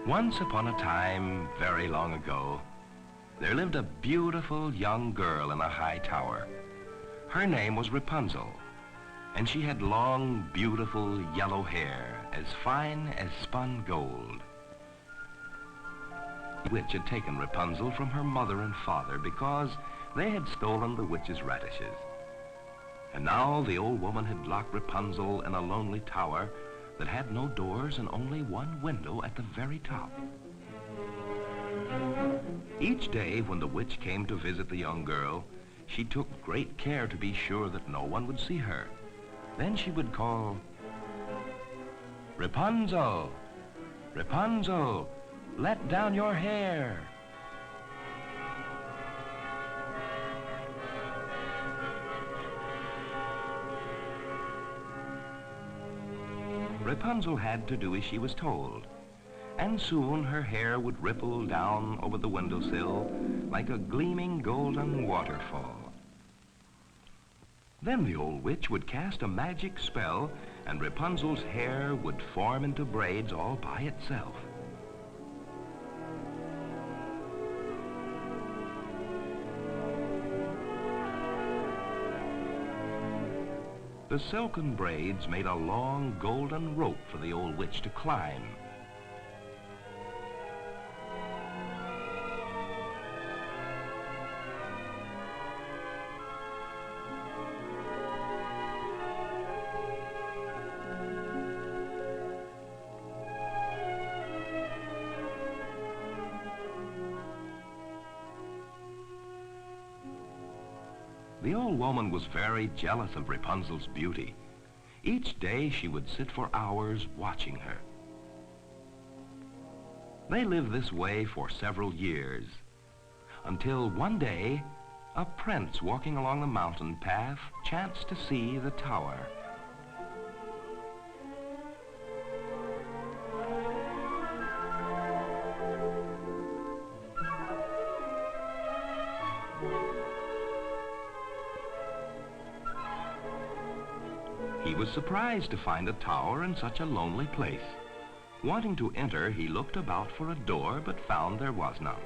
Once upon a time, very long ago, there lived a beautiful young girl in a high tower. Her name was Rapunzel, and she had long, beautiful yellow hair, as fine as spun gold. The witch had taken Rapunzel from her mother and father because they had stolen the witch's radishes. And now the old woman had locked Rapunzel in a lonely tower that had no doors and only one window at the very top. Each day when the witch came to visit the young girl, she took great care to be sure that no one would see her. Then she would call, "Rapunzel, Rapunzel, let down your hair." Rapunzel had to do as she was told, and soon her hair would ripple down over the windowsill like a gleaming golden waterfall. Then the old witch would cast a magic spell, and Rapunzel's hair would form into braids all by itself. The silken braids made a long golden rope for the old witch to climb. The old woman was very jealous of Rapunzel's beauty. Each day she would sit for hours watching her. They lived this way for several years, until one day a prince walking along the mountain path chanced to see the tower. He was surprised to find a tower in such a lonely place. Wanting to enter, he looked about for a door, but found there was none.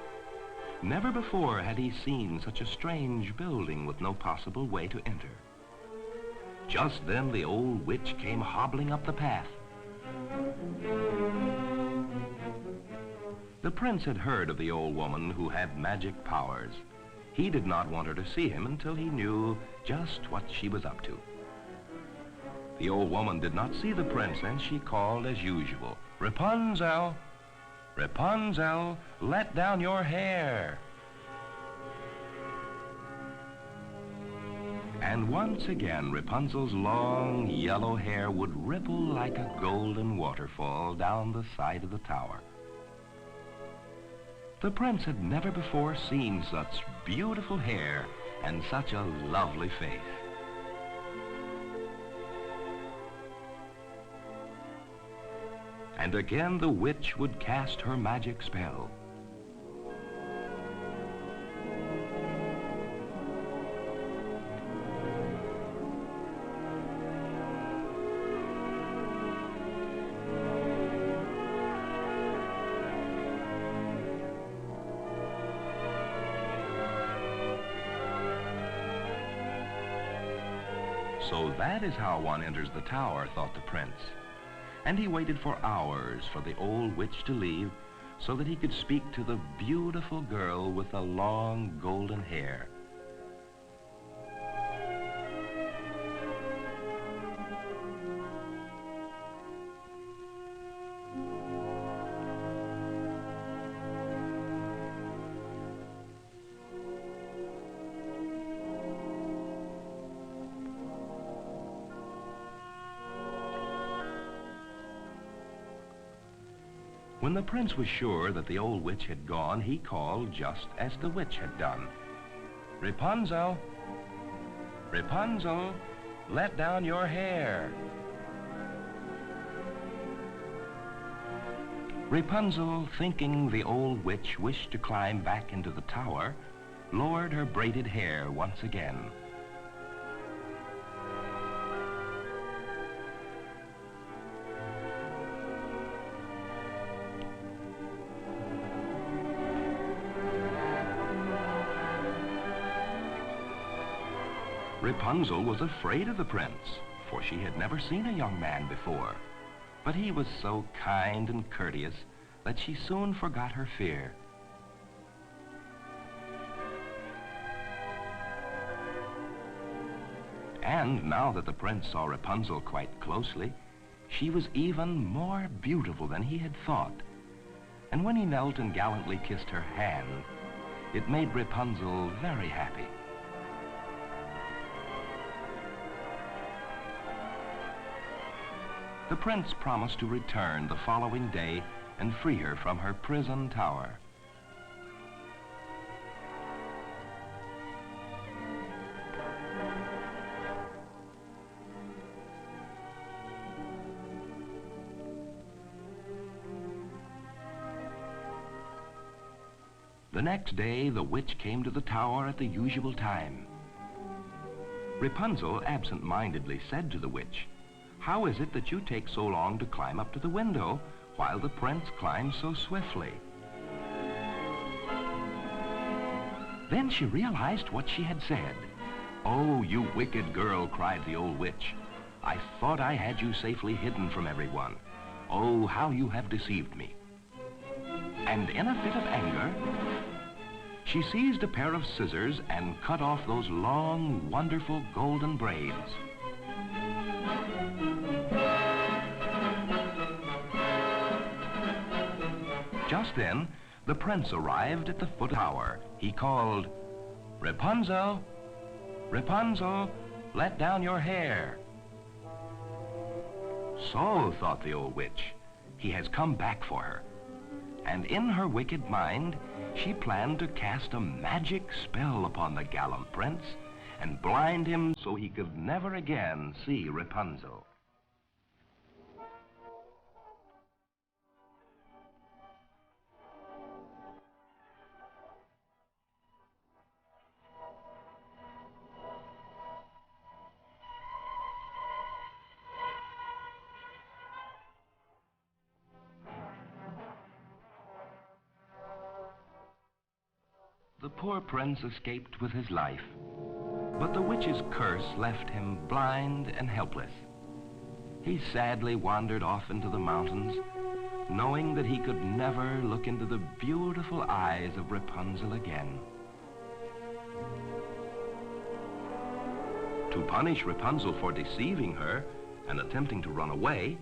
Never before had he seen such a strange building with no possible way to enter. Just then the old witch came hobbling up the path. The prince had heard of the old woman who had magic powers. He did not want her to see him until he knew just what she was up to. The old woman did not see the prince, and she called as usual, "Rapunzel, Rapunzel, let down your hair." And once again, Rapunzel's long yellow hair would ripple like a golden waterfall down the side of the tower. The prince had never before seen such beautiful hair and such a lovely face. And again the witch would cast her magic spell. So that is how one enters the tower, thought the prince. And he waited for hours for the old witch to leave so that he could speak to the beautiful girl with the long golden hair. When the prince was sure that the old witch had gone, he called just as the witch had done. "Rapunzel, Rapunzel, let down your hair." Rapunzel, thinking the old witch wished to climb back into the tower, lowered her braided hair once again. Rapunzel was afraid of the prince, for she had never seen a young man before. But he was so kind and courteous that she soon forgot her fear. And now that the prince saw Rapunzel quite closely, she was even more beautiful than he had thought. And when he knelt and gallantly kissed her hand, it made Rapunzel very happy. The prince promised to return the following day and free her from her prison tower. The next day, the witch came to the tower at the usual time. Rapunzel absent-mindedly said to the witch, "How is it that you take so long to climb up to the window while the prince climbs so swiftly?" Then she realized what she had said. "Oh, you wicked girl," cried the old witch. "I thought I had you safely hidden from everyone. Oh, how you have deceived me." And in a fit of anger, she seized a pair of scissors and cut off those long, wonderful golden braids. Just then, the prince arrived at the foot of the tower. He called, "Rapunzel, Rapunzel, let down your hair." So, thought the old witch, he has come back for her. And in her wicked mind, she planned to cast a magic spell upon the gallant prince and blind him so he could never again see Rapunzel. The poor prince escaped with his life, but the witch's curse left him blind and helpless. He sadly wandered off into the mountains, knowing that he could never look into the beautiful eyes of Rapunzel again. To punish Rapunzel for deceiving her and attempting to run away,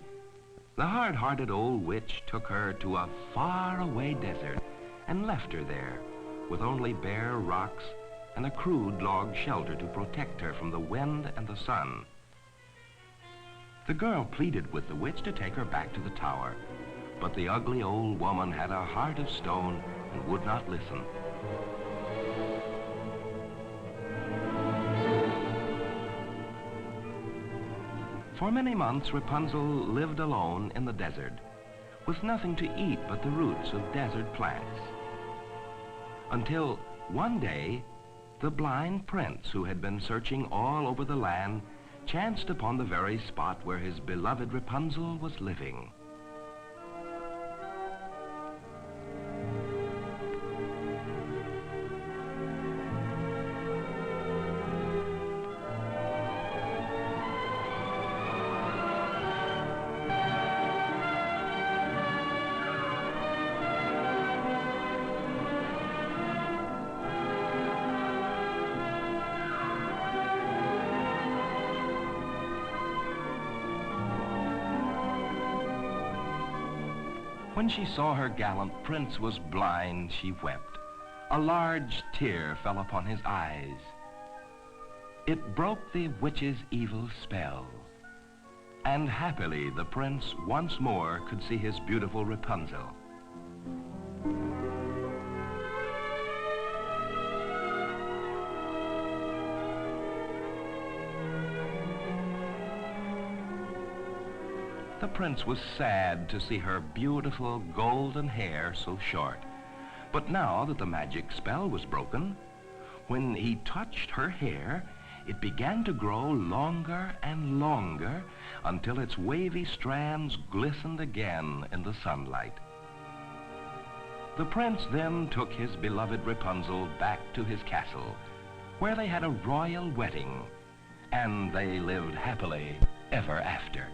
the hard-hearted old witch took her to a far-away desert and left her there, with only bare rocks and a crude log shelter to protect her from the wind and the sun. The girl pleaded with the witch to take her back to the tower, but the ugly old woman had a heart of stone and would not listen. For many months, Rapunzel lived alone in the desert, with nothing to eat but the roots of desert plants. Until one day, the blind prince, who had been searching all over the land, chanced upon the very spot where his beloved Rapunzel was living. When she saw her gallant prince was blind, she wept. A large tear fell upon his eyes. It broke the witch's evil spell, and happily the prince once more could see his beautiful Rapunzel. The prince was sad to see her beautiful golden hair so short. But now that the magic spell was broken, when he touched her hair, it began to grow longer and longer until its wavy strands glistened again in the sunlight. The prince then took his beloved Rapunzel back to his castle, where they had a royal wedding And they lived happily ever after.